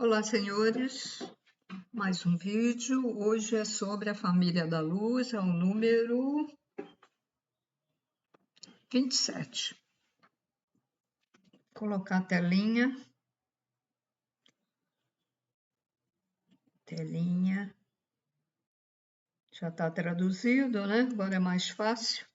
Olá, senhores, mais um vídeo. Hoje é sobre a família da luz, é o número 27. Vou colocar a telinha. Já está traduzido, né? Agora é mais fácil.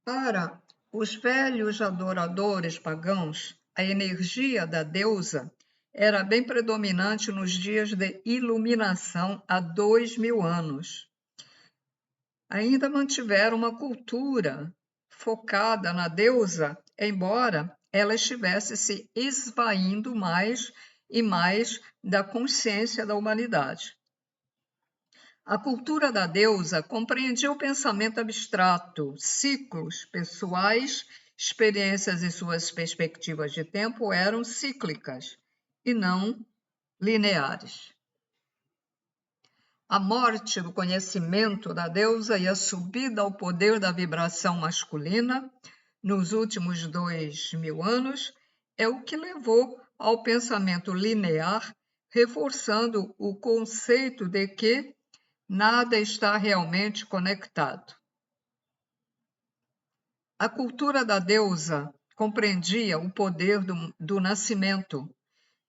Para os velhos adoradores pagãos, a energia da deusa era bem predominante nos dias de iluminação há 2000 anos. Ainda mantiveram uma cultura focada na deusa, embora ela estivesse se esvaindo mais e mais da consciência da humanidade. A cultura da deusa compreendia o pensamento abstrato, ciclos pessoais, experiências e suas perspectivas de tempo eram cíclicas e não lineares. A morte do conhecimento da deusa e a subida ao poder da vibração masculina nos últimos 2000 anos é o que levou ao pensamento linear, reforçando o conceito de que nada está realmente conectado. A cultura da deusa compreendia o poder do nascimento,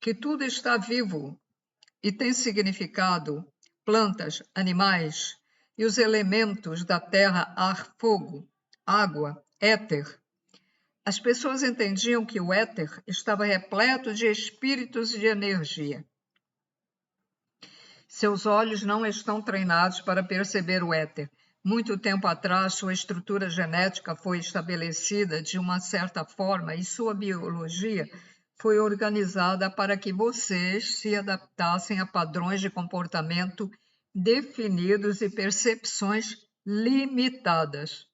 que tudo está vivo e tem significado, plantas, animais e os elementos da terra, ar, fogo, água, éter. As pessoas entendiam que o éter estava repleto de espíritos e de energia. Seus olhos não estão treinados para perceber o éter. Muito tempo atrás, sua estrutura genética foi estabelecida de uma certa forma e sua biologia foi organizada para que vocês se adaptassem a padrões de comportamento definidos e percepções limitadas.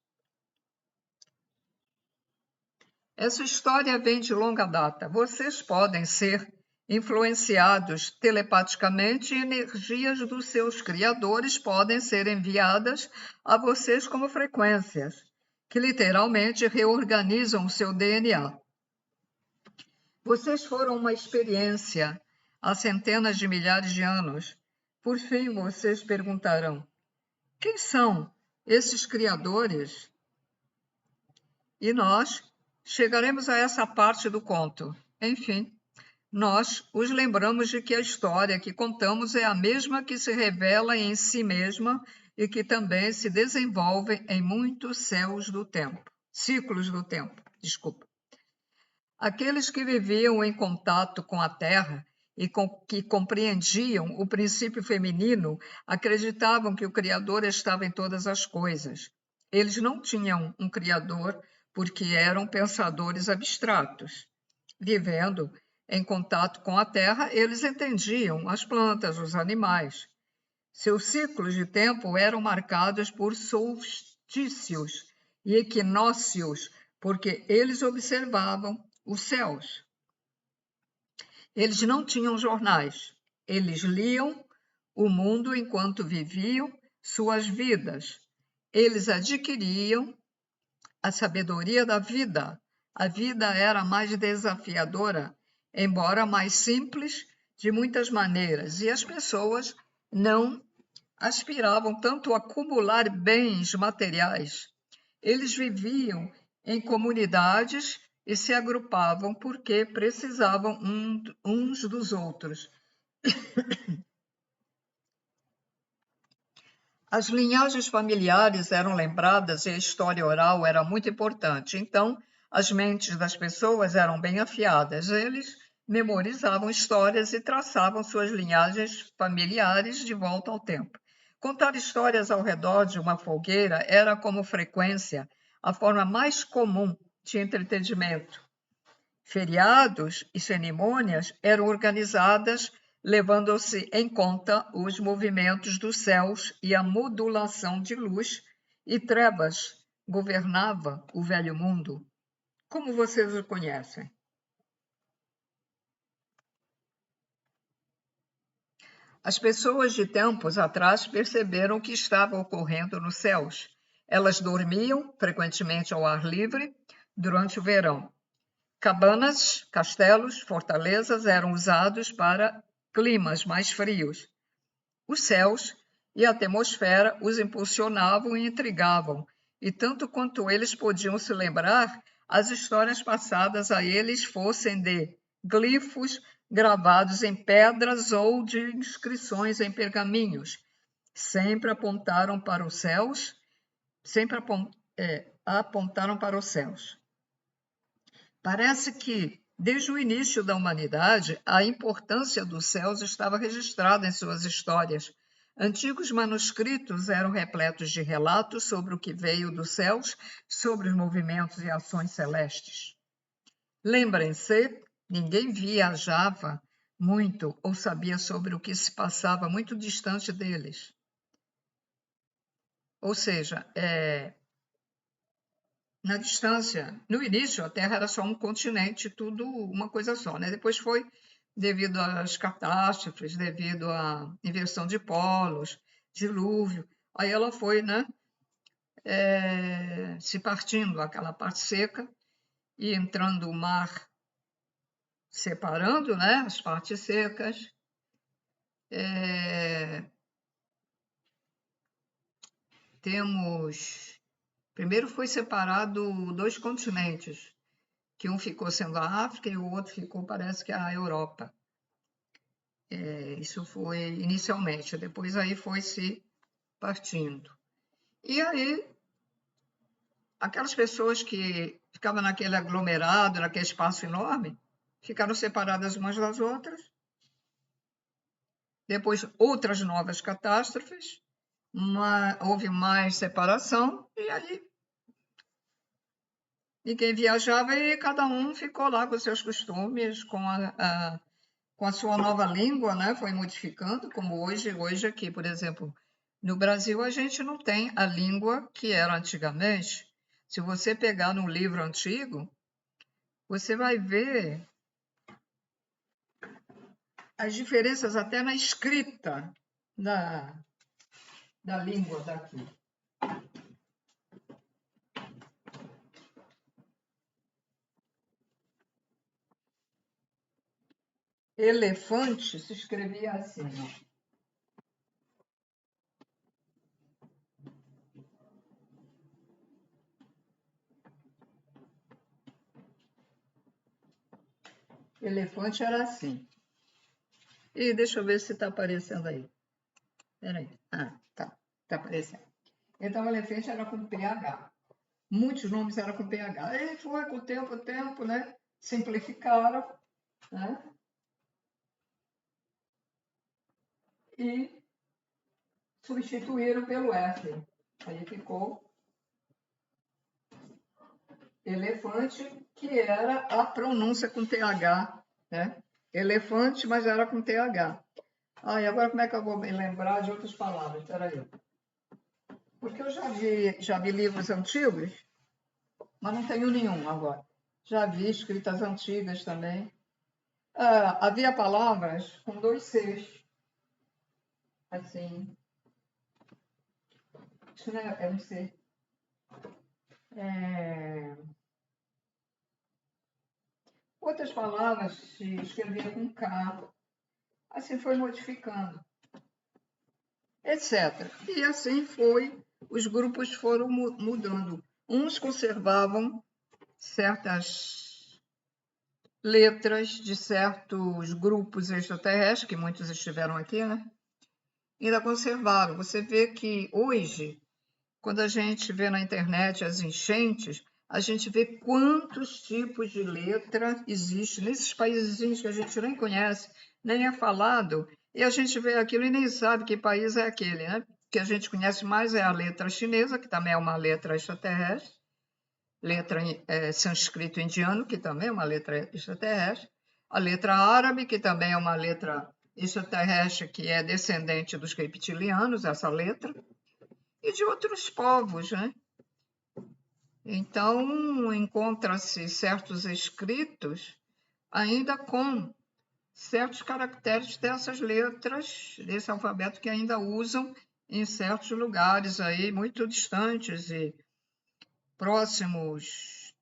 Essa história vem de longa data. Vocês podem ser influenciados telepaticamente e energias dos seus criadores podem ser enviadas a vocês como frequências, que literalmente reorganizam o seu DNA. Vocês foram uma experiência há centenas de milhares de anos. Por fim, vocês perguntarão: quem são esses criadores? E nós chegaremos a essa parte do conto. Enfim, nós os lembramos de que a história que contamos é a mesma que se revela em si mesma e que também se desenvolve em muitos ciclos do tempo. Aqueles que viviam em contato com a Terra e que compreendiam o princípio feminino acreditavam que o Criador estava em todas as coisas. Eles não tinham um Criador porque eram pensadores abstratos. Vivendo em contato com a Terra, eles entendiam as plantas, os animais. Seus ciclos de tempo eram marcados por solstícios e equinócios, porque eles observavam os céus. Eles não tinham jornais, eles liam o mundo enquanto viviam suas vidas. Eles adquiriam a sabedoria da vida. A vida era mais desafiadora, embora mais simples de muitas maneiras, e as pessoas não aspiravam tanto a acumular bens materiais. Eles viviam em comunidades e se agrupavam porque precisavam uns dos outros. As linhagens familiares eram lembradas e a história oral era muito importante. Então, as mentes das pessoas eram bem afiadas. Eles memorizavam histórias e traçavam suas linhagens familiares de volta ao tempo. Contar histórias ao redor de uma fogueira era, como frequência, a forma mais comum de entretenimento. Feriados e cerimônias eram organizadas levando-se em conta os movimentos dos céus e a modulação de luz e trevas governava o velho mundo. Como vocês o conhecem? As pessoas de tempos atrás perceberam o que estava ocorrendo nos céus. Elas dormiam, frequentemente ao ar livre, durante o verão. Cabanas, castelos, fortalezas eram usados para climas mais frios. Os céus e a atmosfera os impulsionavam e intrigavam, e tanto quanto eles podiam se lembrar, as histórias passadas a eles fossem de glifos gravados em pedras ou de inscrições em pergaminhos, sempre apontaram para os céus, apontaram para os céus. Parece que, desde o início da humanidade, a importância dos céus estava registrada em suas histórias. Antigos manuscritos eram repletos de relatos sobre o que veio dos céus, sobre os movimentos e ações celestes. Lembrem-se, ninguém viajava muito ou sabia sobre o que se passava muito distante deles. Ou seja, na distância, no início a Terra era só um continente, tudo uma coisa só, né? Depois foi devido às catástrofes, devido à inversão de polos, dilúvio, aí ela foi, né, se partindo, aquela parte seca, e entrando o mar, separando, né, as partes secas. Primeiro foi separado 2 continentes, que um ficou sendo a África e o outro ficou, parece que a Europa. Isso foi inicialmente, depois aí foi se partindo. E aí, aquelas pessoas que ficavam naquele aglomerado, naquele espaço enorme, ficaram separadas umas das outras. Depois, outras novas catástrofes, houve mais separação, e aí ninguém viajava e cada um ficou lá com seus costumes, com a sua nova língua, né? Foi modificando, como hoje aqui, por exemplo, no Brasil a gente não tem a língua que era antigamente. Se você pegar num livro antigo, você vai ver as diferenças até na escrita da língua daqui. Elefante se escrevia assim, ó. Elefante era assim. E deixa eu ver se está aparecendo aí. Espera aí. Tá aparecendo. Então, elefante era com PH. Muitos nomes eram com PH. E foi com o tempo, né? Simplificaram, né? E substituíram pelo F. Aí ficou elefante, que era a pronúncia com TH, né? Elefante, mas era com TH. E agora como é que eu vou me lembrar de outras palavras? Espera aí. Porque eu já vi livros antigos, mas não tenho nenhum agora. Já vi escritas antigas também. Havia palavras com 2 Cs. Assim. Isso não é um C. Outras palavras se escrevia com K. Assim foi modificando, etc. E assim foi, os grupos foram mudando. Uns conservavam certas letras de certos grupos extraterrestres, que muitos estiveram aqui, né? Ainda conservaram. Você vê que hoje, quando a gente vê na internet as enchentes, a gente vê quantos tipos de letra existem nesses países que a gente nem conhece, nem é falado, e a gente vê aquilo e nem sabe que país é aquele, né? O que a gente conhece mais é a letra chinesa, que também é uma letra extraterrestre, letra sânscrito indiano, que também é uma letra extraterrestre, a letra árabe, que também é uma letra extraterrestre, que é descendente dos reptilianos, essa letra, e de outros povos, né? Então, encontra-se certos escritos ainda com certos caracteres dessas letras, desse alfabeto que ainda usam em certos lugares aí muito distantes e próximos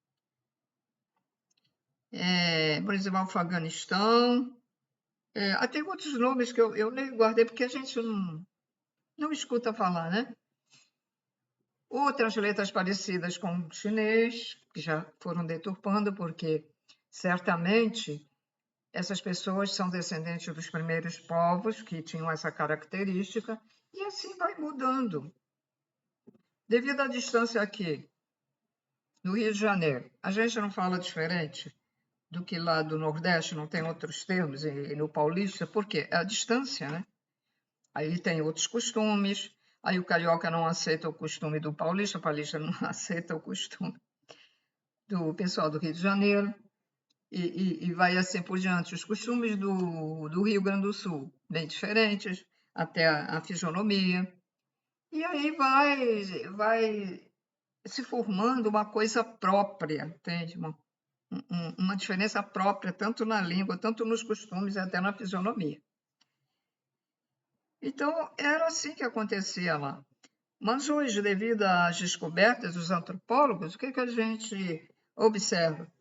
por exemplo, Afeganistão. Tem outros nomes que eu nem guardei porque a gente não escuta falar, né? Outras letras parecidas com o chinês, que já foram deturpando, porque certamente essas pessoas são descendentes dos primeiros povos que tinham essa característica, e assim vai mudando. Devido à distância aqui, no Rio de Janeiro, a gente não fala diferente do que lá do Nordeste, não tem outros termos, e no Paulista, por quê? É a distância, né? Aí tem outros costumes, aí o carioca não aceita o costume do paulista, o paulista não aceita o costume do pessoal do Rio de Janeiro, e vai assim por diante. Os costumes do Rio Grande do Sul, bem diferentes, até a fisionomia. E aí vai se formando uma coisa própria, entende? Uma diferença própria, tanto na língua, tanto nos costumes, até na fisionomia. Então, era assim que acontecia lá. Mas hoje, devido às descobertas dos antropólogos, o que a gente observa?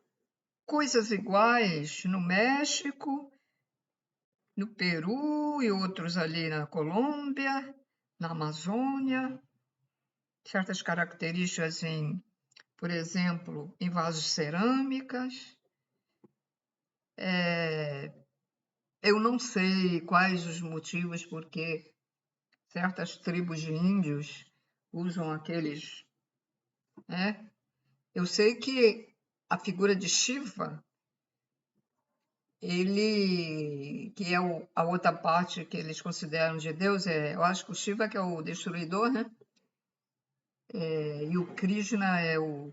Coisas iguais no México, no Peru e outros ali na Colômbia, na Amazônia, certas características por exemplo, em vasos cerâmicas. Eu não sei quais os motivos porque certas tribos de índios usam aqueles, né? Eu sei que a figura de Shiva, ele, que é a outra parte que eles consideram de Deus, eu acho que o Shiva que é o destruidor, né? E o Krishna é o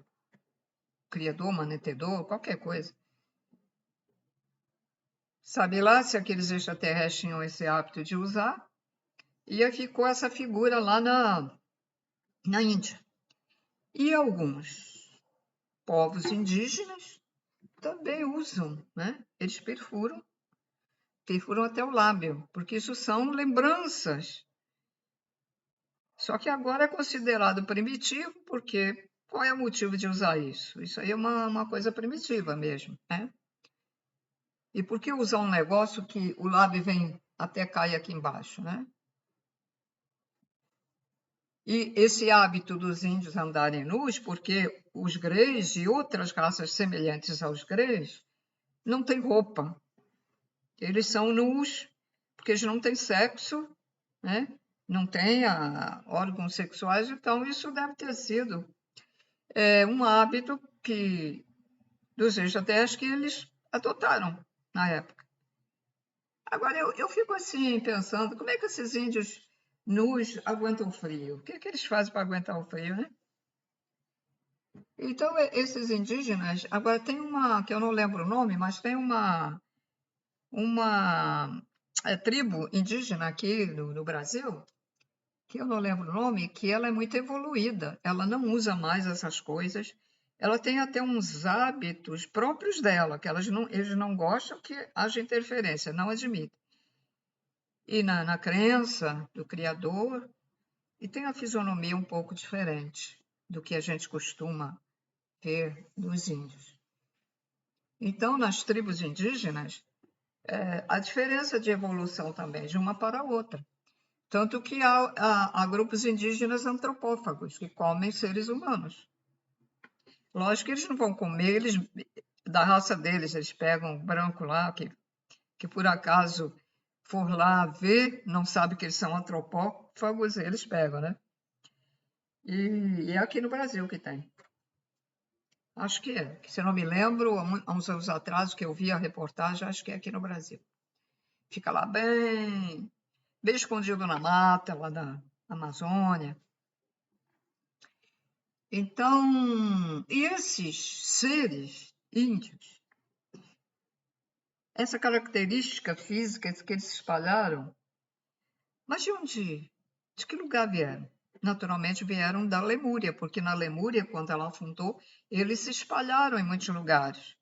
criador, manetedor, qualquer coisa. Sabe lá se aqueles extraterrestres tinham esse hábito de usar, e aí ficou essa figura lá na Índia. E alguns povos indígenas também usam, né? Eles perfuram até o lábio, porque isso são lembranças. Só que agora é considerado primitivo, porque qual é o motivo de usar isso? Isso aí é uma coisa primitiva mesmo, né? E por que usar um negócio que o lábio vem até cair aqui embaixo, né? E esse hábito dos índios andarem nus, porque os greys e outras raças semelhantes aos greys não têm roupa. Eles são nus, porque eles não têm sexo, né? Não têm órgãos sexuais, então isso deve ter sido um hábito dos extraterrestres que eles adotaram na época. Agora, eu fico assim pensando, como é que esses índios nus aguentam frio? O que eles fazem para aguentar o frio, né? Então, esses indígenas, agora tem uma, que eu não lembro o nome, mas tem uma tribo indígena aqui no Brasil, que eu não lembro o nome, que ela é muito evoluída, ela não usa mais essas coisas, ela tem até uns hábitos próprios dela, que eles não gostam que haja interferência, não admitem. E na crença do Criador, e tem a fisionomia um pouco diferente do que a gente costuma ver nos índios. Então, nas tribos indígenas, a diferença de evolução também de uma para a outra. Tanto que há grupos indígenas antropófagos que comem seres humanos. Lógico que eles não vão comer, eles, da raça deles, eles pegam um branco lá, que por acaso for lá ver, não sabe que eles são antropófagos, eles pegam, né? E é aqui no Brasil que tem. Acho que é, que se eu não me lembro, há uns anos atrás que eu vi a reportagem, acho que é aqui no Brasil. Fica lá bem escondido na mata, lá da Amazônia. Então, e esses seres índios, essa característica física que eles espalharam, mas de onde? De que lugar vieram? Naturalmente vieram da Lemúria, porque na Lemúria, quando ela afundou, eles se espalharam em muitos lugares.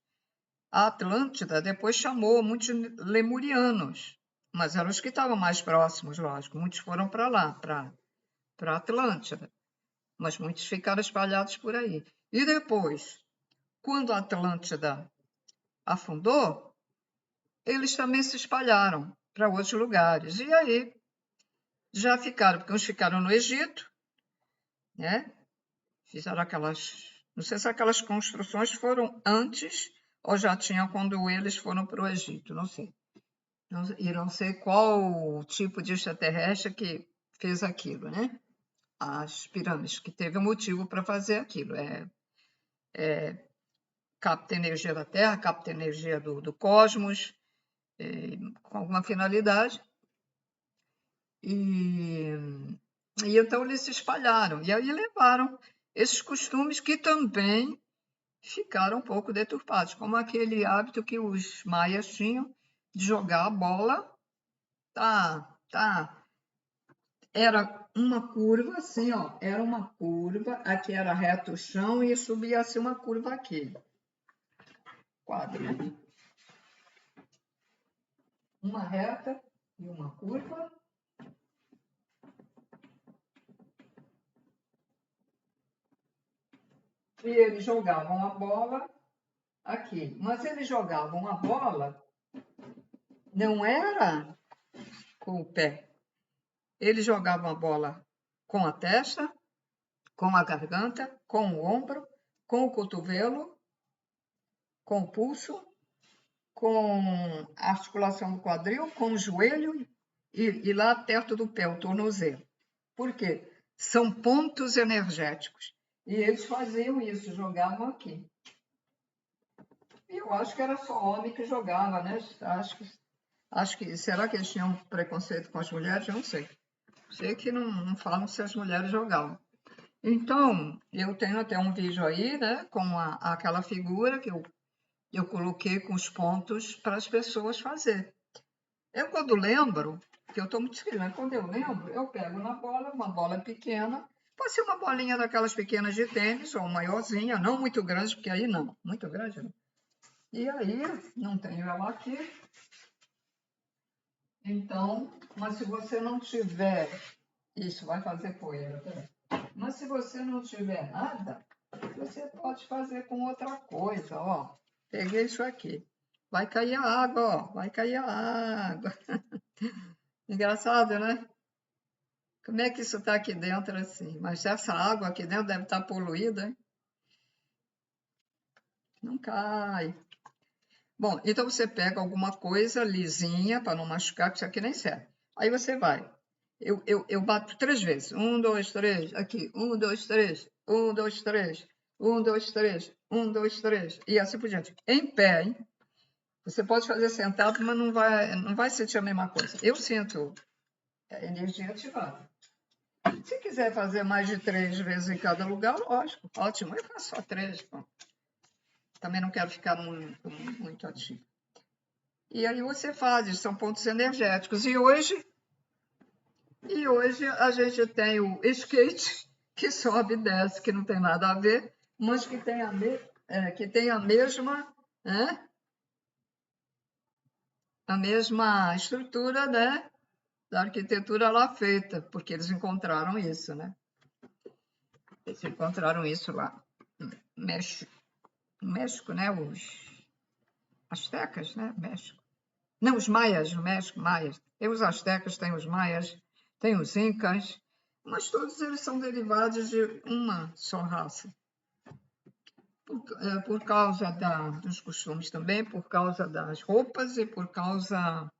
A Atlântida depois chamou muitos lemurianos, mas eram os que estavam mais próximos, lógico. Muitos foram para lá, para a Atlântida, mas muitos ficaram espalhados por aí. E depois, quando a Atlântida afundou, eles também se espalharam para outros lugares. E aí já ficaram, porque uns ficaram no Egito, né? Fizeram aquelas, não sei se aquelas construções foram antes ou já tinham quando eles foram para o Egito, não sei. E não sei qual tipo de extraterrestre que fez aquilo, né? As pirâmides, que teve um motivo para fazer aquilo. Capta energia da Terra, capta energia do cosmos, com alguma finalidade. E então eles se espalharam. E aí levaram esses costumes que também ficaram um pouco deturpados, como aquele hábito que os maias tinham de jogar a bola. Era uma curva assim, ó, era uma curva, aqui era reto o chão e subia assim uma curva aqui. Quadro, né? Uma reta e uma curva. E eles jogavam a bola aqui. Mas eles jogavam a bola, não era com o pé. Eles jogavam a bola com a testa, com a garganta, com o ombro, com o cotovelo, com o pulso, com a articulação do quadril, com o joelho e lá perto do pé, o tornozelo. Por quê? São pontos energéticos. E eles faziam isso, jogavam aqui. E eu acho que era só homem que jogava, né? Acho que será que eles tinham preconceito com as mulheres? Eu não sei. Sei que não falam se as mulheres jogavam. Então, eu tenho até um vídeo aí, né, com aquela figura que eu coloquei com os pontos para as pessoas fazer. Eu, quando lembro, que eu estou muito feliz, mas quando eu lembro, eu pego na bola, uma bola pequena, pode ser uma bolinha daquelas pequenas de tênis, ou maiorzinha, não muito grande, porque aí não, muito grande não. E aí, não tenho ela aqui. Então, mas se você não tiver, isso vai fazer poeira também. Mas se você não tiver nada, você pode fazer com outra coisa, ó. Peguei isso aqui. Vai cair a água, ó. Vai cair a água. Engraçado, né? Como é que isso está aqui dentro assim? Mas essa água aqui dentro deve estar poluída, hein? Não cai. Bom, então você pega alguma coisa lisinha para não machucar, que isso aqui nem serve. Aí você vai. Eu bato 3 vezes. 1, 2, 3. Aqui. 1, 2, 3. 1, 2, 3. 1, 2, 3. 1, 2, 3. E assim por diante. Em pé, hein? Você pode fazer sentado, mas não vai sentir a mesma coisa. Eu sinto a energia ativada. Se quiser fazer mais de 3 vezes em cada lugar, lógico, ótimo. Eu faço só 3. Bom. Também não quero ficar muito ativo. E aí você faz, são pontos energéticos. E hoje a gente tem o skate, que sobe e desce, que não tem nada a ver, mas que tem a mesma, né? A mesma estrutura, né? Da arquitetura lá feita, porque eles encontraram isso, né? Eles encontraram isso lá no México, né? Os astecas, né? México. Não, os maias, no México, maias. Tem os astecas, tem os maias, tem os incas, mas todos eles são derivados de uma só raça. Por causa dos costumes também, por causa das roupas e por causa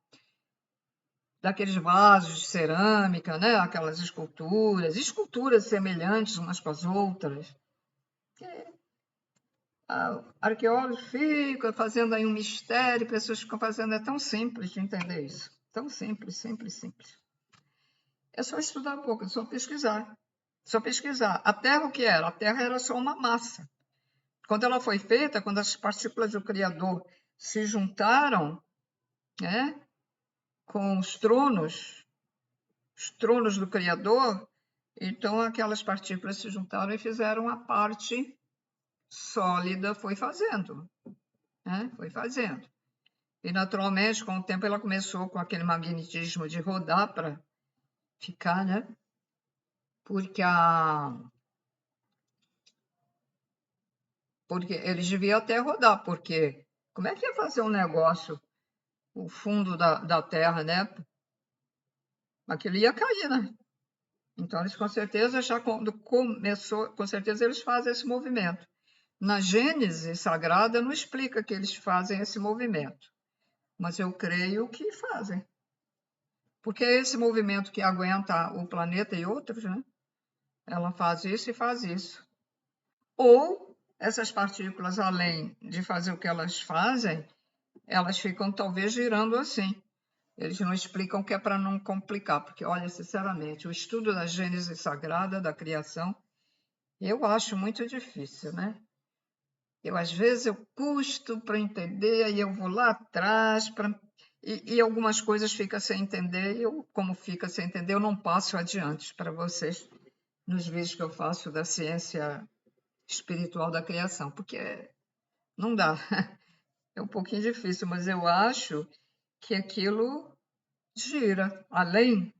daqueles vasos de cerâmica, né? Aquelas esculturas semelhantes umas com as outras. Arqueólogos ficam fazendo aí um mistério, pessoas ficam fazendo, é tão simples de entender isso. Tão simples, simples, simples. É só estudar um pouco, é só pesquisar. Só pesquisar. A Terra o que era? A Terra era só uma massa. Quando ela foi feita, quando as partículas do Criador se juntaram, né, com os tronos do Criador, então aquelas partículas se juntaram e fizeram a parte sólida, foi fazendo, né? Foi fazendo. E naturalmente, com o tempo, ela começou com aquele magnetismo de rodar para ficar, né? Porque eles deviam até rodar, porque Como é que ia fazer um negócio, o fundo da Terra, né? Aquilo ia cair, né? Então, eles com certeza, já quando começou, com certeza eles fazem esse movimento. Na Gênese Sagrada não explica que eles fazem esse movimento, mas eu creio que fazem. Porque é esse movimento que aguenta o planeta e outros, né? Ela faz isso e faz isso. Ou essas partículas, além de fazer o que elas fazem, elas ficam talvez girando assim. Eles não explicam que é para não complicar, porque, olha, sinceramente, o estudo da Gênese Sagrada, da criação, eu acho muito difícil, né? Às vezes, eu custo para entender, aí eu vou lá atrás, e algumas coisas ficam sem entender, e eu, como fica sem entender, eu não passo adiante para vocês nos vídeos que eu faço da ciência espiritual da criação, porque não dá. É um pouquinho difícil, mas eu acho que aquilo gira, além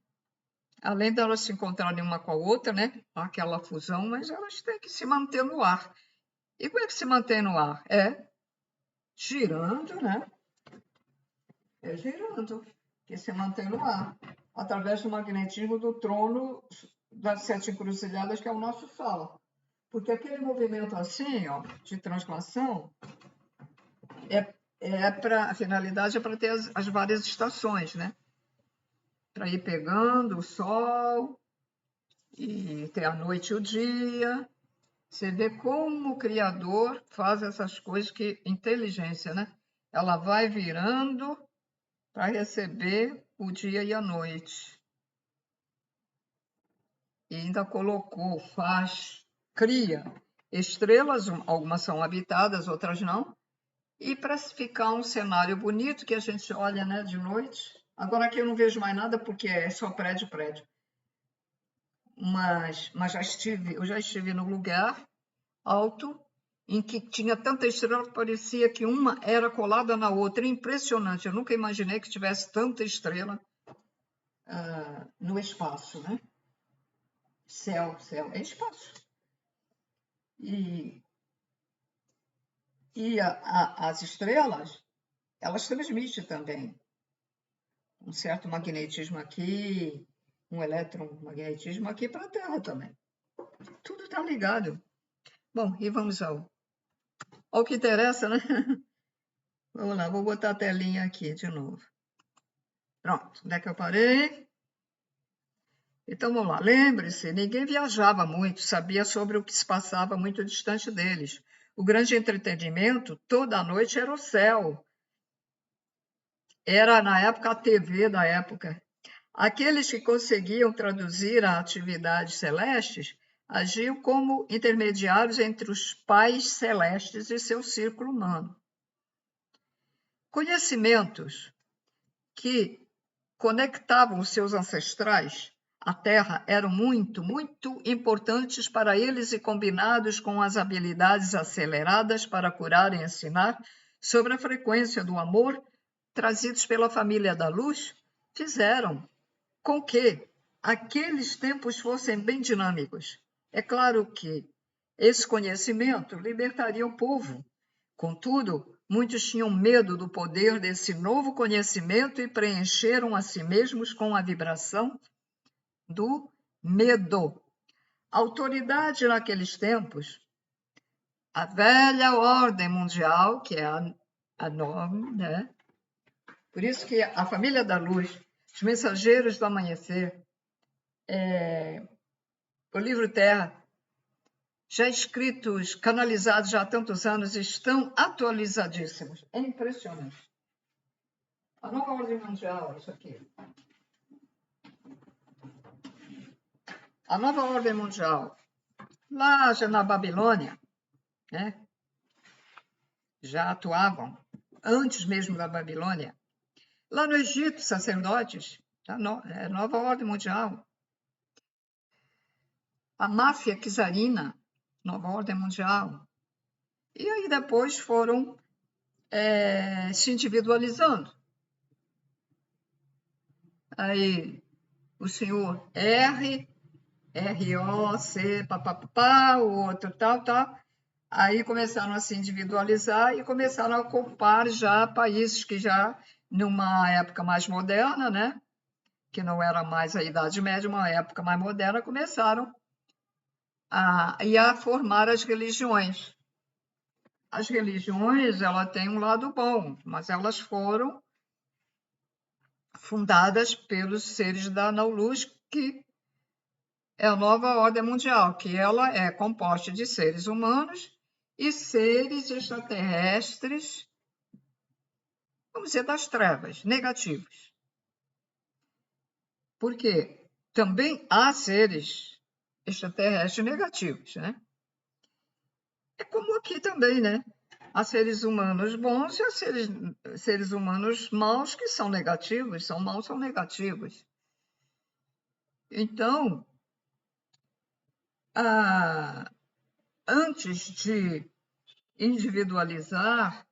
delas se encontrarem uma com a outra, né? Aquela fusão, mas elas têm que se manter no ar. E como é que se mantém no ar? É girando, né? É girando, que se mantém no ar, através do magnetismo do trono das sete encruzilhadas, que é o nosso Sol. Porque aquele movimento assim, ó, de translação, a finalidade é para ter as várias estações, né? Para ir pegando o Sol e ter a noite e o dia. Você vê como o Criador faz essas coisas, que inteligência, né? Ela vai virando para receber o dia e a noite. E ainda colocou, cria estrelas, algumas são habitadas, outras não, e para ficar um cenário bonito que a gente olha, né, de noite. Agora aqui eu não vejo mais nada porque é só prédio, prédio. Mas eu já estive num lugar alto em que tinha tanta estrela que parecia que uma era colada na outra. Impressionante. Eu nunca imaginei que tivesse tanta estrela no espaço, né? Céu, é espaço. E as estrelas, elas transmitem também um certo magnetismo aqui, um eletromagnetismo aqui para a Terra também. Tudo está ligado. Bom, e vamos ao que interessa, né? Vamos lá, vou botar a telinha aqui de novo. Pronto, onde é que eu parei? Então, vamos lá. Lembre-se, ninguém viajava muito, sabia sobre o que se passava muito distante deles. O grande entretenimento, toda a noite, era o céu. Era, na época, a TV da época. Aqueles que conseguiam traduzir a atividades celestes agiam como intermediários entre os pais celestes e seu círculo humano. Conhecimentos que conectavam os seus ancestrais à Terra eram muito, muito importantes para eles e combinados com as habilidades aceleradas para curar e ensinar sobre a frequência do amor trazidos pela família da luz, fizeram com que aqueles tempos fossem bem dinâmicos. É claro que esse conhecimento libertaria o povo. Contudo, muitos tinham medo do poder desse novo conhecimento e preencheram a si mesmos com a vibração do medo. A autoridade naqueles tempos, a velha ordem mundial, que é a norma, né? Por isso que a família da luz, os mensageiros do amanhecer, o livro Terra, já escritos, canalizados já há tantos anos, estão atualizadíssimos. É impressionante. A nova ordem mundial, isso aqui. A nova ordem mundial, lá já na Babilônia, né, já atuavam, antes mesmo da Babilônia. Lá no Egito, sacerdotes, a nova ordem mundial. A máfia czarina, nova ordem mundial. E aí depois foram se individualizando. Aí o senhor ROC, papapá, o outro tal, Aí começaram a se individualizar e começaram a ocupar já países que já, numa época mais moderna, né, que não era mais a Idade Média, uma época mais moderna, começaram a formar as religiões. As religiões, ela tem um lado bom, mas elas foram fundadas pelos seres da Naulus, que é a nova ordem mundial, que ela é composta de seres humanos e seres extraterrestres, vamos dizer, das trevas, negativos. Porque também há seres extraterrestres negativos, né? É como aqui também, né? Há seres humanos bons e há seres humanos maus que são negativos, são maus, são negativos. Então, antes de individualizar,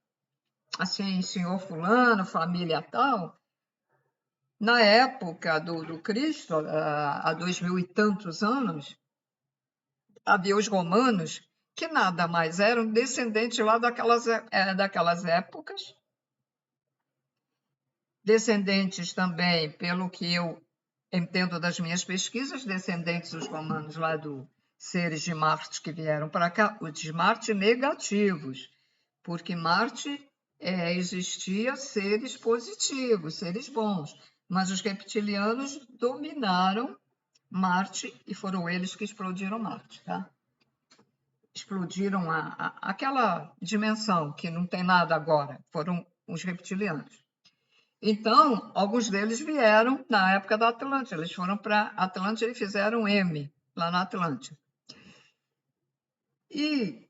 assim, senhor fulano, família tal, na época do Cristo, há 2000 e tantos anos, havia os romanos, que nada mais eram descendentes lá daquelas épocas, descendentes também, pelo que eu entendo das minhas pesquisas, descendentes dos romanos lá do seres de Marte que vieram para cá, os de Marte negativos, porque Marte existia seres positivos, seres bons, mas os reptilianos dominaram Marte e foram eles que explodiram Marte, tá? Explodiram aquela dimensão que não tem nada agora, foram os reptilianos. Então, alguns deles vieram na época da Atlântida, eles foram para Atlântida e fizeram M lá na Atlântida. E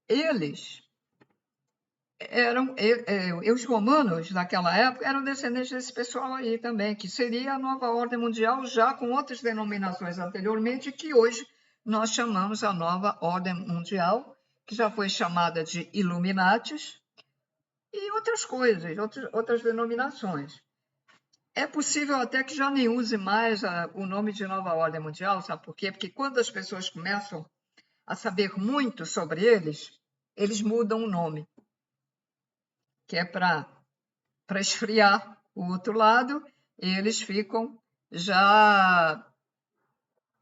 eles os romanos naquela época eram descendentes desse pessoal aí também, que seria a nova ordem mundial já com outras denominações anteriormente, que hoje nós chamamos a nova ordem mundial, que já foi chamada de Illuminatis, e outras coisas, outras denominações. É possível até que já nem use mais o nome de nova ordem mundial, sabe por quê? Porque quando as pessoas começam a saber muito sobre eles mudam o nome, que é para esfriar o outro lado, e eles ficam já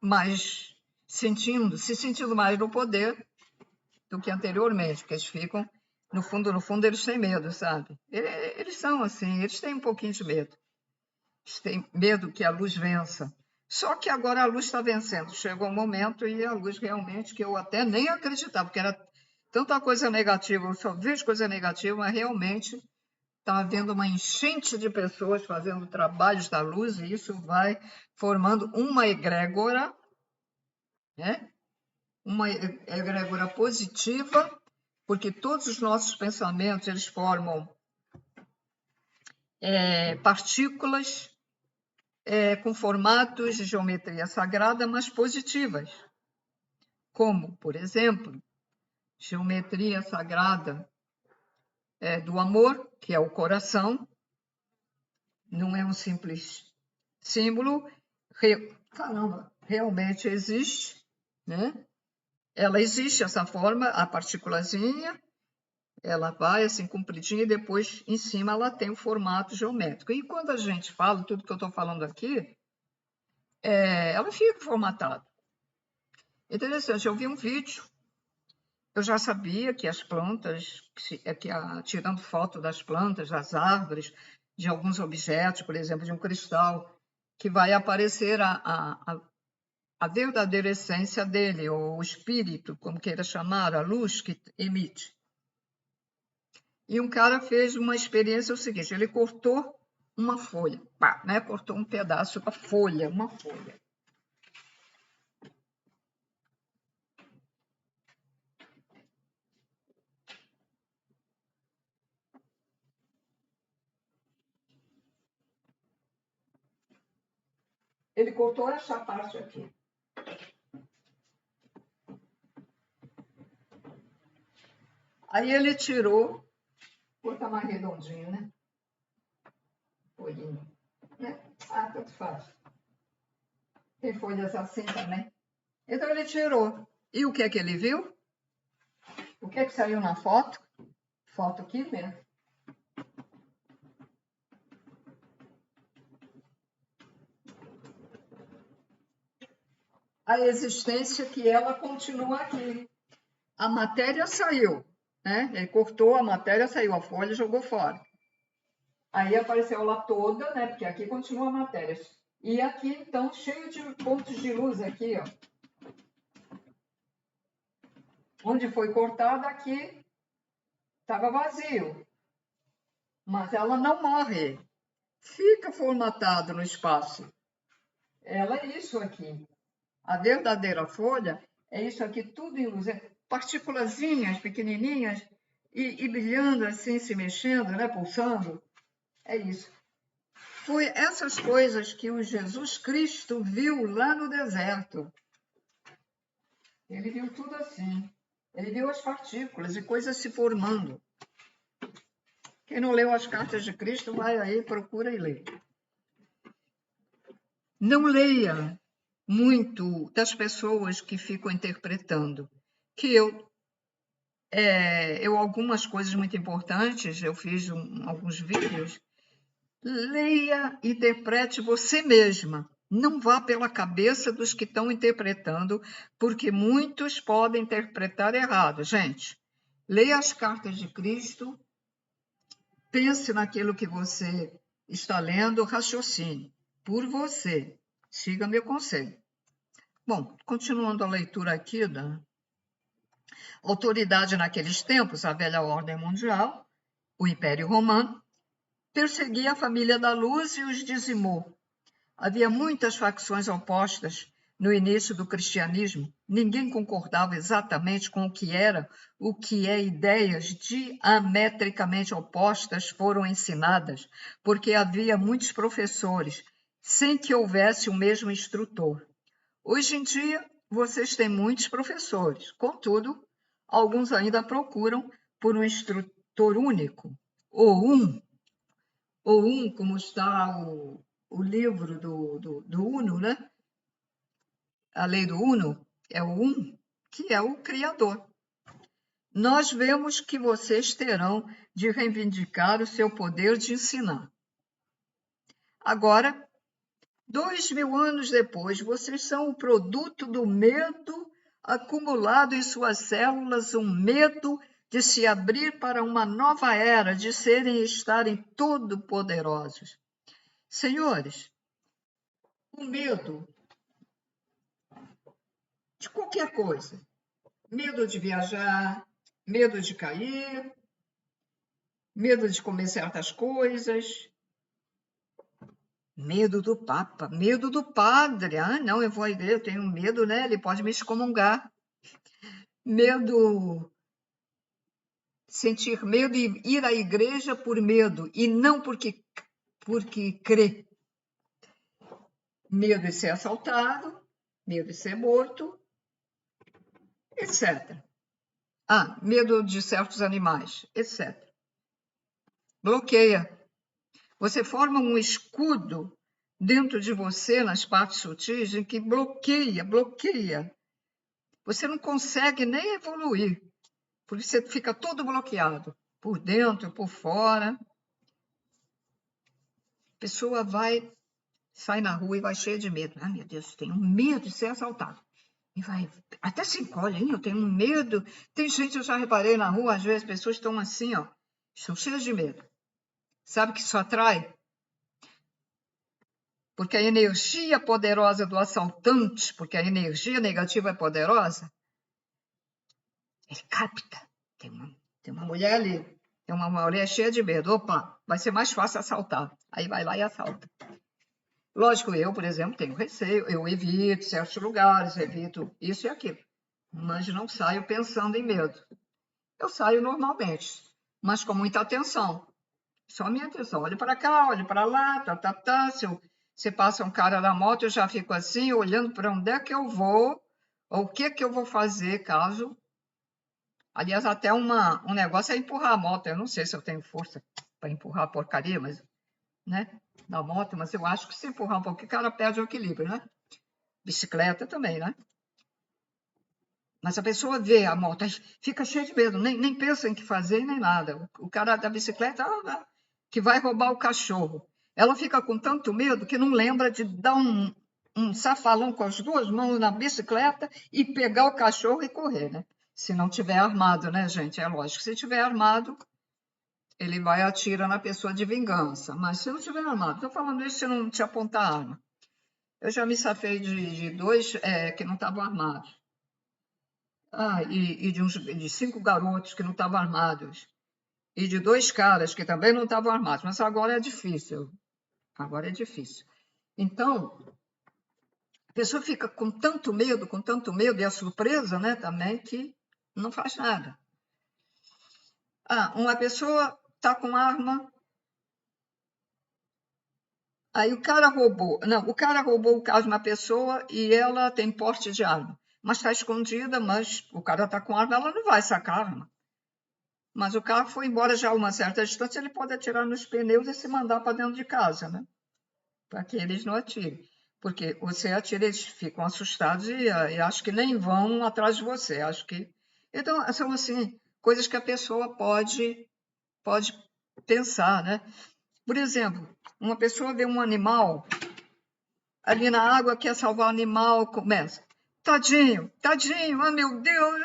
mais se sentindo mais no poder do que anteriormente, porque eles ficam, no fundo, eles têm medo, sabe? Eles são assim, eles têm um pouquinho de medo. Eles têm medo que a luz vença. Só que agora a luz está vencendo. Chegou um momento e a luz realmente, que eu até nem acreditava, porque era tanta coisa negativa, eu só vejo coisa negativa, mas realmente está havendo uma enchente de pessoas fazendo trabalhos da luz e isso vai formando uma egrégora, né? Uma egrégora positiva, porque todos os nossos pensamentos eles formam partículas com formatos de geometria sagrada, mas positivas, como, por exemplo, geometria sagrada do amor, que é o coração, não é um simples símbolo, caramba, realmente existe, né? Ela existe, essa forma, a partículazinha, ela vai assim compridinha e depois em cima ela tem o formato geométrico. E quando a gente fala, tudo que eu estou falando aqui, ela fica formatada. Interessante, eu vi um vídeo, eu já sabia que as plantas, tirando foto das plantas, das árvores, de alguns objetos, por exemplo, de um cristal, que vai aparecer a verdadeira essência dele, ou o espírito, como queira chamar, a luz que emite. E um cara fez uma experiência o seguinte, ele cortou uma folha, pá, né? Cortou um pedaço da folha, uma folha. Ele cortou essa parte aqui. Aí ele tirou, corta mais redondinho, né? Folhinho, né? Tanto faz. Tem folhas assim também. Então ele tirou. E o que é que ele viu? O que é que saiu na foto? Foto aqui mesmo. A existência que ela continua aqui. A matéria saiu, né? Ele cortou a matéria, saiu a folha e jogou fora. Aí apareceu lá toda, né? Porque aqui continua a matéria. E aqui, então, cheio de pontos de luz aqui, ó. Onde foi cortada, aqui estava vazio. Mas ela não morre. Fica formatado no espaço. Ela é isso aqui. A verdadeira folha é isso aqui, tudo em luz. Partículazinhas pequenininhas e brilhando assim, se mexendo, né? Pulsando. É isso. Foi essas coisas que o Jesus Cristo viu lá no deserto. Ele viu tudo assim. Ele viu as partículas e coisas se formando. Quem não leu as cartas de Cristo, vai aí, procura e lê. Não leia muito das pessoas que ficam interpretando. Que eu algumas coisas muito importantes, eu fiz alguns vídeos. Leia, interprete você mesma. Não vá pela cabeça dos que estão interpretando, porque muitos podem interpretar errado. Gente, leia as cartas de Cristo, pense naquilo que você está lendo, raciocine por você. Siga meu conselho. Bom, continuando a leitura aqui da autoridade naqueles tempos, a velha ordem mundial, o Império Romano, perseguia a família da luz e os dizimou. Havia muitas facções opostas no início do cristianismo. Ninguém concordava exatamente com o que é ideias diametricamente opostas foram ensinadas, porque havia muitos professores, sem que houvesse o mesmo instrutor. Hoje em dia, vocês têm muitos professores, contudo, alguns ainda procuram por um instrutor único, ou como está o livro do Uno, né? A lei do Uno é o que é o Criador. Nós vemos que vocês terão de reivindicar o seu poder de ensinar. Agora, 2000 anos depois, vocês são o produto do medo acumulado em suas células, um medo de se abrir para uma nova era, de serem e estarem todo-poderosos. Senhores, o medo de qualquer coisa, medo de viajar, medo de cair, medo de comer certas coisas, medo do Papa, medo do padre. Ah, não, eu vou à igreja, eu tenho medo, né? Ele pode me excomungar. Medo, sentir medo e ir à igreja por medo, e não porque crê. Medo de ser assaltado, medo de ser morto, etc. Ah, medo de certos animais, etc. Bloqueia. Você forma um escudo dentro de você, nas partes sutis, em que bloqueia. Você não consegue nem evoluir, porque você fica todo bloqueado, por dentro, por fora. A pessoa sai na rua e vai cheia de medo. Ah, meu Deus, tenho medo de ser assaltado. E vai, até se encolhe, hein? Eu tenho medo. Tem gente, eu já reparei na rua, às vezes, pessoas estão assim, ó, estão cheias de medo. Sabe que isso atrai? Porque a energia poderosa do assaltante, porque a energia negativa é poderosa, ele capta. Tem uma mulher ali, tem uma mulher cheia de medo. Opa, vai ser mais fácil assaltar. Aí vai lá e assalta. Lógico, eu, por exemplo, tenho receio, eu evito certos lugares, evito isso e aquilo. Mas não saio pensando em medo. Eu saio normalmente, mas com muita atenção. Só minha atenção. Olho para cá, olho para lá, Se você passa um cara na moto, eu já fico assim, olhando para onde é que eu vou, ou o que eu vou fazer caso. Aliás, até um negócio é empurrar a moto. Eu não sei se eu tenho força para empurrar a porcaria, mas, né, na moto, mas eu acho que se empurrar um pouquinho, o cara perde o equilíbrio, né? Bicicleta também, né? Mas a pessoa vê a moto, fica cheia de medo, nem pensa em que fazer, nem nada. O cara da bicicleta, que vai roubar o cachorro. Ela fica com tanto medo que não lembra de dar um safalão com as duas mãos na bicicleta e pegar o cachorro e correr, né? Se não tiver armado, né, gente? É lógico, se tiver armado, ele vai atirar na pessoa de vingança. Mas se não tiver armado, estou falando isso se não te apontar a arma. Eu já me safei de dois que não estavam armados. E de 5 garotos que não estavam armados. E de 2 caras que também não estavam armados. Mas agora é difícil. Agora é difícil. Então, a pessoa fica com tanto medo, e a surpresa, né, também, que não faz nada. Uma pessoa está com arma, aí o cara roubou o carro de uma pessoa e ela tem porte de arma, mas está escondida, mas o cara está com arma, ela não vai sacar a arma. Mas o carro foi embora já a uma certa distância, ele pode atirar nos pneus e se mandar para dentro de casa, né? Para que eles não atirem. Porque você atira, eles ficam assustados e acho que nem vão atrás de você. Acho que. Então, são assim, coisas que a pessoa pode pensar, né? Por exemplo, uma pessoa vê um animal ali na água, quer salvar o animal, começa. Tadinho, meu Deus,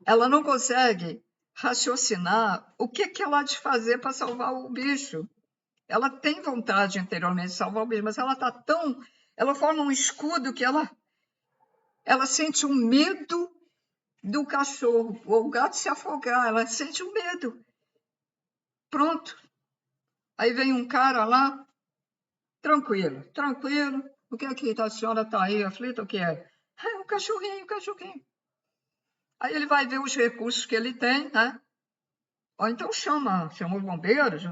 ela não consegue raciocinar o que ela há de fazer para salvar o bicho. Ela tem vontade interiormente de salvar o bicho, mas ela está tão. Ela forma um escudo que ela sente um medo do cachorro, ou o gato se afogar, ela sente um medo. Pronto. Aí vem um cara lá, tranquilo. O que é que a senhora está aí aflita? O que é? Um cachorrinho. Aí ele vai ver os recursos que ele tem, né? Ou então chama os bombeiros.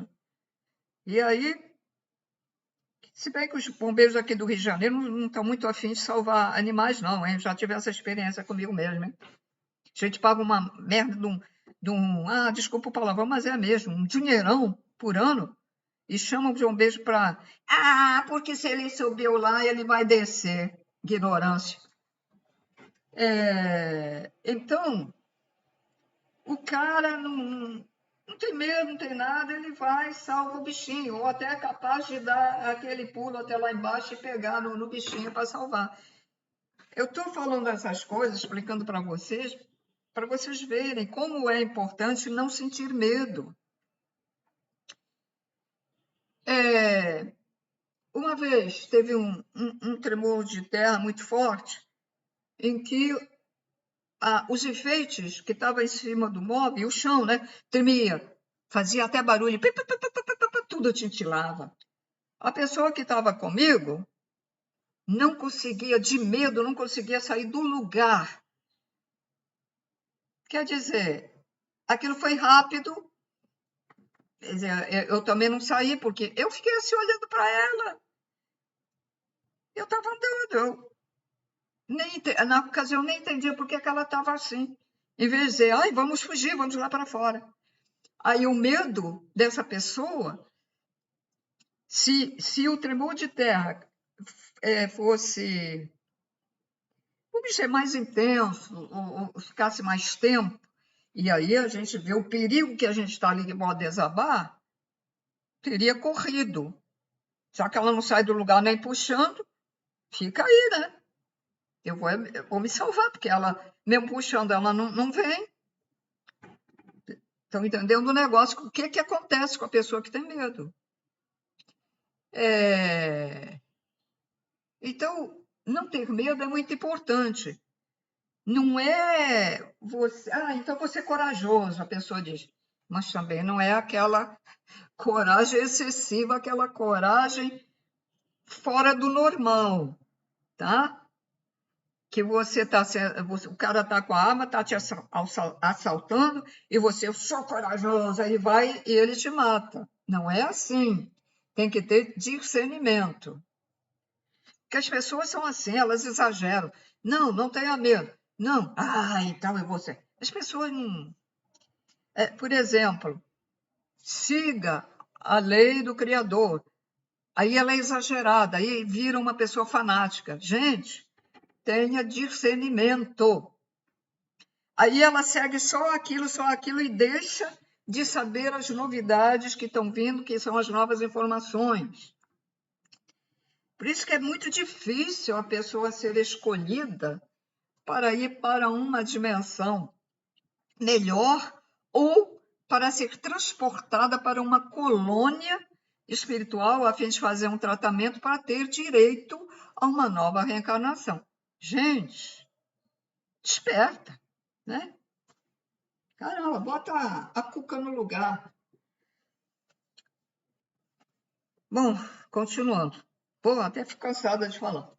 E aí, se bem que os bombeiros aqui do Rio de Janeiro não estão muito afim de salvar animais, não, hein? Já tive essa experiência comigo mesmo, hein? A gente paga uma merda desculpa o palavrão, mas é mesmo, um dinheirão por ano, e chama os bombeiros para... porque se ele subiu lá, ele vai descer. Ignorância. Então, o cara não tem medo, não tem nada, ele vai e salva o bichinho, ou até é capaz de dar aquele pulo até lá embaixo e pegar no bichinho para salvar. Eu estou falando essas coisas, explicando para vocês verem como é importante não sentir medo. Uma vez teve um tremor de terra muito forte, em que os enfeites que estavam em cima do móvel, o chão, né, tremia, fazia até barulho, tudo tintilava. A pessoa que estava comigo não conseguia, de medo, não conseguia sair do lugar. Quer dizer, aquilo foi rápido. Quer dizer, eu também não saí, porque eu fiquei assim olhando para ela. Eu estava andando. Na ocasião, nem entendia por que ela estava assim. Em vez de dizer, vamos fugir, vamos lá para fora. Aí o medo dessa pessoa, se o tremor de terra fosse, vamos dizer, mais intenso, ou ficasse mais tempo, e aí a gente vê o perigo que a gente está ali que pode desabar, teria corrido. Já que ela não sai do lugar nem puxando, fica aí, né? Eu vou me salvar, porque ela, mesmo puxando, ela não vem. Estão entendendo o negócio? O que acontece com a pessoa que tem medo? Então, não ter medo é muito importante. Não é você... então você é corajoso, a pessoa diz. Mas também não é aquela coragem excessiva, aquela coragem fora do normal, tá? Que o cara está com a arma, está te assaltando, e você, eu sou corajoso, aí vai e ele te mata. Não é assim. Tem que ter discernimento. Porque as pessoas são assim, elas exageram. Não tenha medo. Não, então eu vou ser. As pessoas não... por exemplo, siga a lei do Criador. Aí ela é exagerada, aí vira uma pessoa fanática. Gente, tenha discernimento. Aí ela segue só aquilo e deixa de saber as novidades que estão vindo, que são as novas informações. Por isso que é muito difícil a pessoa ser escolhida para ir para uma dimensão melhor ou para ser transportada para uma colônia espiritual a fim de fazer um tratamento para ter direito a uma nova reencarnação. Gente, desperta, né? Caramba, bota a cuca no lugar. Bom, continuando. Pô, até fico cansada de falar.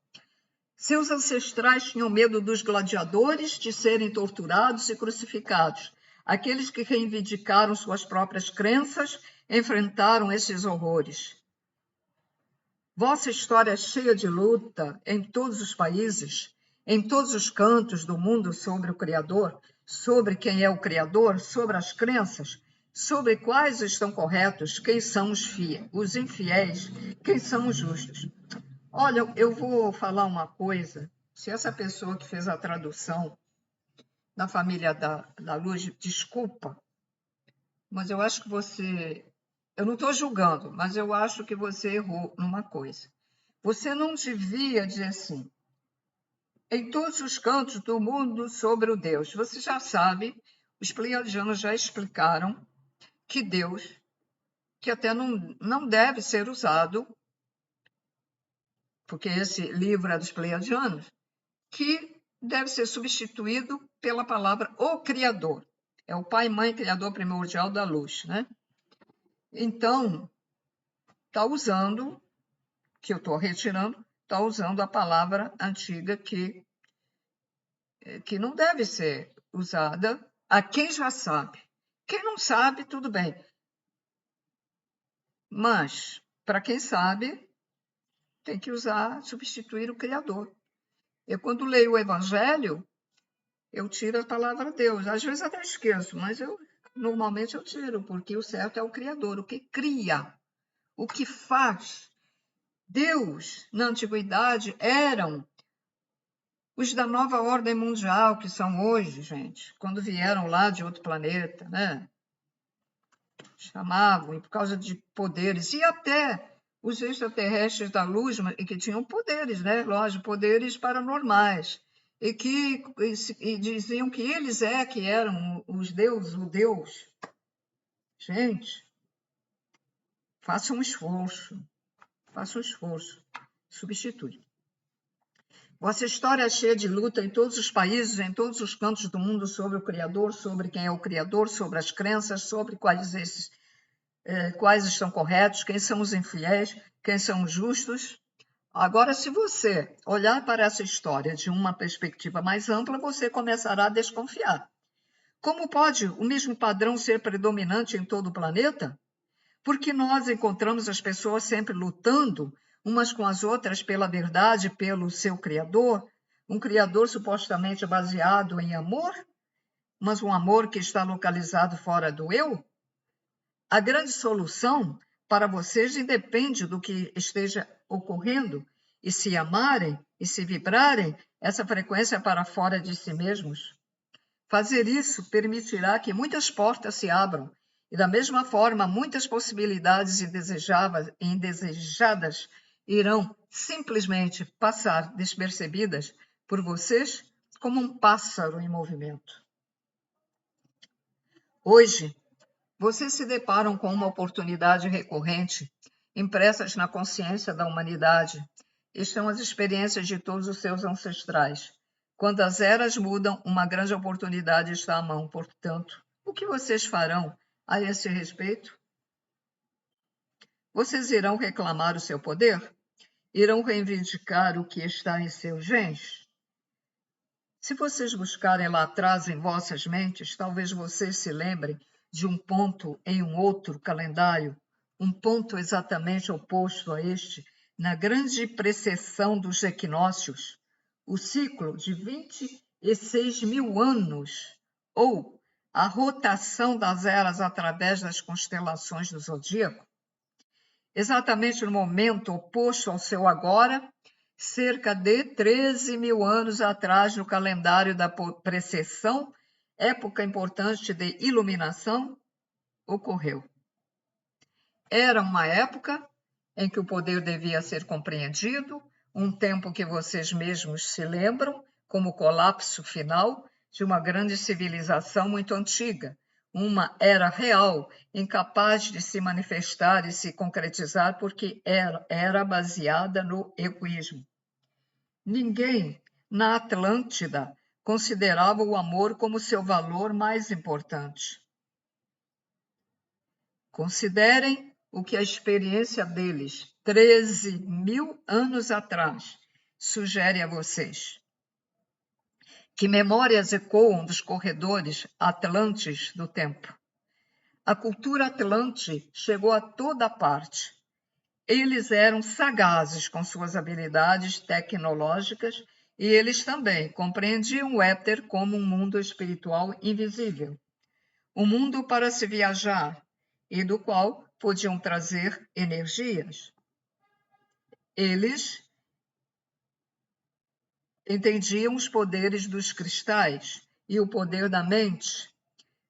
Seus ancestrais tinham medo dos gladiadores, de serem torturados e crucificados. Aqueles que reivindicaram suas próprias crenças enfrentaram esses horrores. Vossa história é cheia de luta em todos os países, em todos os cantos do mundo sobre o Criador, sobre quem é o Criador, sobre as crenças, sobre quais estão corretos, quem são os infiéis, quem são os justos. Olha, eu vou falar uma coisa. Se essa pessoa que fez a tradução da família da Luz, desculpa, mas eu acho que você... Eu não estou julgando, mas eu acho que você errou numa coisa. Você não devia dizer assim, em todos os cantos do mundo sobre o Deus. Você já sabe, os pleiadianos já explicaram que Deus, que até não deve ser usado, porque esse livro é dos pleiadianos, que deve ser substituído pela palavra o Criador. É o pai, mãe, criador primordial da luz, né? Então, está usando, que eu estou retirando, está usando a palavra antiga que não deve ser usada a quem já sabe. Quem não sabe, tudo bem. Mas, para quem sabe, tem que usar, substituir o Criador. Eu, quando leio o Evangelho, eu tiro a palavra Deus. Às vezes até esqueço, mas normalmente eu tiro, porque o certo é o Criador, o que cria, o que faz. Deus, na antiguidade, eram os da nova ordem mundial, que são hoje, gente, quando vieram lá de outro planeta, né? Chamavam, e por causa de poderes, e até os extraterrestres da luz, que tinham poderes, né? Lógico, poderes paranormais, e diziam que eles que eram os deuses, o Deus. Gente, faça um esforço, substitui. Vossa história é cheia de luta em todos os países, em todos os cantos do mundo, sobre o Criador, sobre quem é o Criador, sobre as crenças, sobre quais estão corretos, quem são os infiéis, quem são os justos. Agora, se você olhar para essa história de uma perspectiva mais ampla, você começará a desconfiar. Como pode o mesmo padrão ser predominante em todo o planeta? Porque nós encontramos as pessoas sempre lutando umas com as outras pela verdade, pelo seu Criador, um Criador supostamente baseado em amor, mas um amor que está localizado fora do eu? A grande solução para vocês independe do que esteja ocorrendo, e se amarem e se vibrarem essa frequência para fora de si mesmos. Fazer isso permitirá que muitas portas se abram, e da mesma forma, muitas possibilidades indesejadas irão simplesmente passar despercebidas por vocês como um pássaro em movimento. Hoje, vocês se deparam com uma oportunidade recorrente, impressas na consciência da humanidade. Estão as experiências de todos os seus ancestrais. Quando as eras mudam, uma grande oportunidade está à mão. Portanto, o que vocês farão a esse respeito? Vocês irão reclamar o seu poder? Irão reivindicar o que está em seus genes? Se vocês buscarem lá atrás em vossas mentes, talvez vocês se lembrem de um ponto em um outro calendário, um ponto exatamente oposto a este, na grande precessão dos equinócios, o ciclo de 26 mil anos, ou a rotação das eras através das constelações do zodíaco. Exatamente no momento oposto ao seu agora, cerca de 13 mil anos atrás, no calendário da precessão, época importante de iluminação ocorreu. Era uma época em que o poder devia ser compreendido, um tempo que vocês mesmos se lembram como o colapso final de uma grande civilização muito antiga, uma era real, incapaz de se manifestar e se concretizar porque era baseada no egoísmo. Ninguém na Atlântida considerava o amor como seu valor mais importante. Considerem o que a experiência deles, 13.000 anos atrás, sugere a vocês. Que memórias ecoam dos corredores atlantes do tempo. A cultura atlante chegou a toda parte. Eles eram sagazes com suas habilidades tecnológicas e eles também compreendiam o éter como um mundo espiritual invisível. Um mundo para se viajar e do qual podiam trazer energias. Eles entendiam os poderes dos cristais e o poder da mente.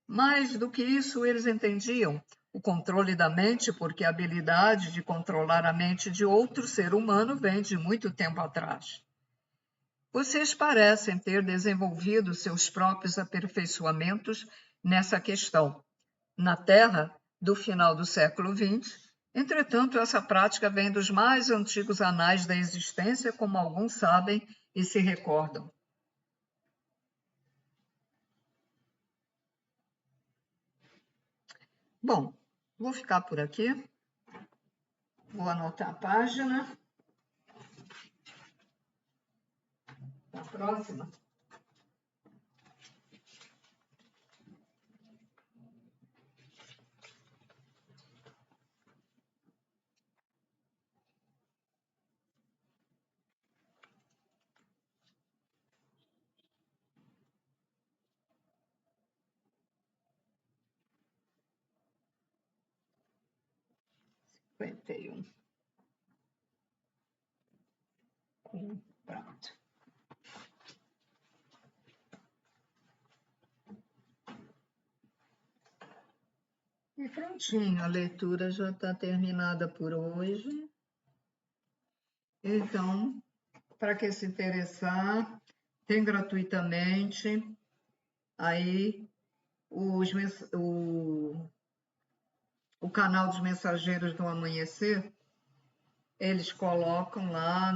Mais do que isso, eles entendiam o controle da mente, porque a habilidade de controlar a mente de outro ser humano vem de muito tempo atrás. Vocês parecem ter desenvolvido seus próprios aperfeiçoamentos nessa questão. Na Terra, do final do século XX, entretanto, essa prática vem dos mais antigos anais da existência, como alguns sabem e se recordam. Bom, vou ficar por aqui. Vou anotar a página. A próxima. Pronto. E prontinho, a leitura já está terminada por hoje. Então, para quem se interessar, tem gratuitamente aí o canal dos Mensageiros do Amanhecer. Eles colocam lá,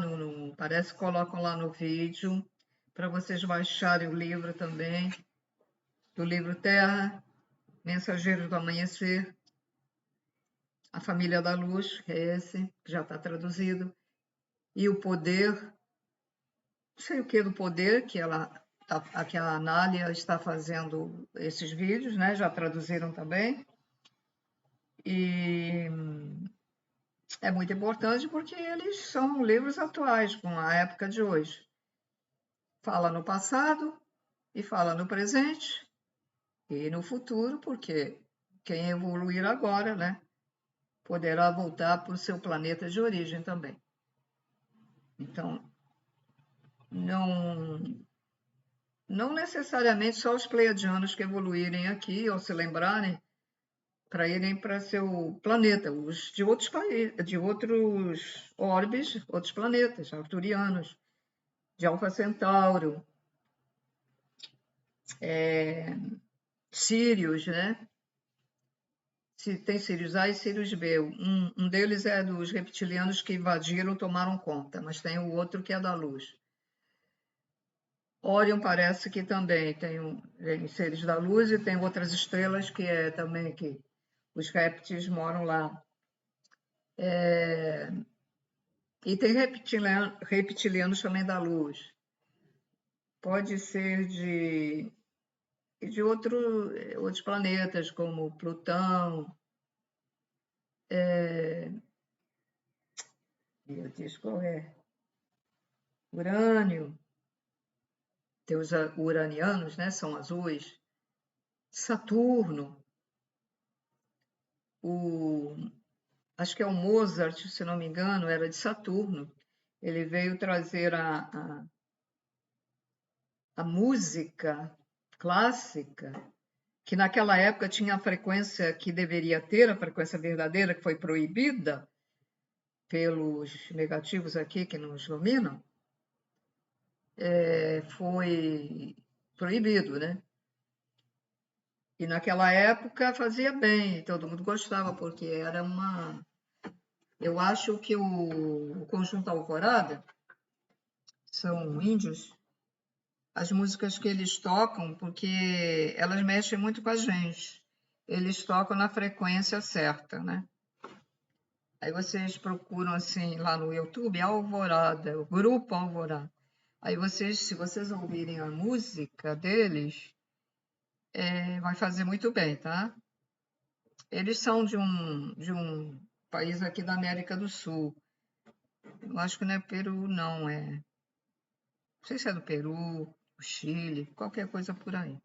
parece que colocam lá no vídeo, para vocês baixarem o livro também, do livro Terra, Mensageiros do Amanhecer, A Família da Luz, que é esse, que já está traduzido, e o Poder, não sei o que do Poder, que a Anália está fazendo esses vídeos, né? Já traduziram também. E é muito importante porque eles são livros atuais, com a época de hoje. Fala no passado e fala no presente e no futuro, porque quem evoluir agora, né, poderá voltar para o seu planeta de origem também. Então, não necessariamente só os pleiadianos que evoluírem aqui ou se lembrarem para irem para seu planeta, os de outros países, de outros orbes, outros planetas, arturianos, de Alfa Centauro, Sírios, né? Tem Sírios A e Sírios B. Um deles é dos reptilianos que invadiram, tomaram conta, mas tem o outro que é da luz. Órion parece que também tem seres da luz e tem outras estrelas que é também que os répteis moram lá. E tem reptilianos também da luz. Pode ser de outros planetas, como Plutão. Eu disse qual é? Urânio. Tem os uranianos, né? São azuis. Saturno. Acho que é o Mozart, se não me engano, era de Saturno. Ele veio trazer a música clássica, que naquela época tinha a frequência que deveria ter, a frequência verdadeira, que foi proibida pelos negativos aqui que nos dominam, foi proibido, né? E naquela época fazia bem, todo mundo gostava, porque era uma. Eu acho que o Conjunto Alvorada são índios, as músicas que eles tocam, porque elas mexem muito com a gente. Eles tocam na frequência certa, né? Aí vocês procuram assim lá no YouTube, Alvorada, o grupo Alvorada. Aí vocês, se vocês ouvirem a música deles, vai fazer muito bem, tá? Eles são de um país aqui da América do Sul. Eu acho que não é Peru, não, não sei se é do Peru, do Chile, qualquer coisa por aí.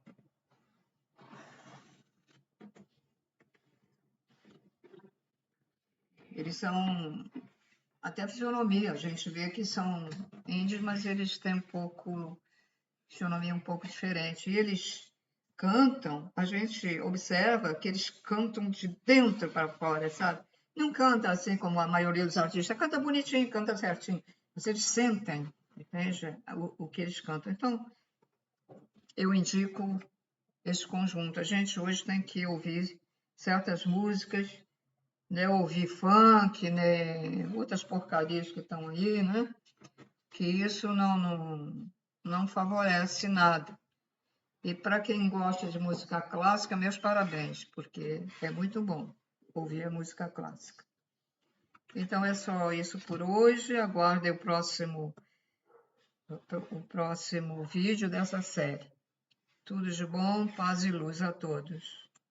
Eles são até a fisionomia, a gente vê que são índios, mas eles têm fisionomia um pouco diferente. E eles cantam, a gente observa que eles cantam de dentro para fora, sabe? Não canta assim como a maioria dos artistas, canta bonitinho, canta certinho, mas eles sentem, entende? O que eles cantam. Então, eu indico esse conjunto. A gente hoje tem que ouvir certas músicas, né? Ouvir funk, né? Outras porcarias que estão aí, né? Que isso não favorece nada. E para quem gosta de música clássica, meus parabéns, porque é muito bom ouvir a música clássica. Então é só isso por hoje. Aguardem o próximo vídeo dessa série. Tudo de bom, paz e luz a todos.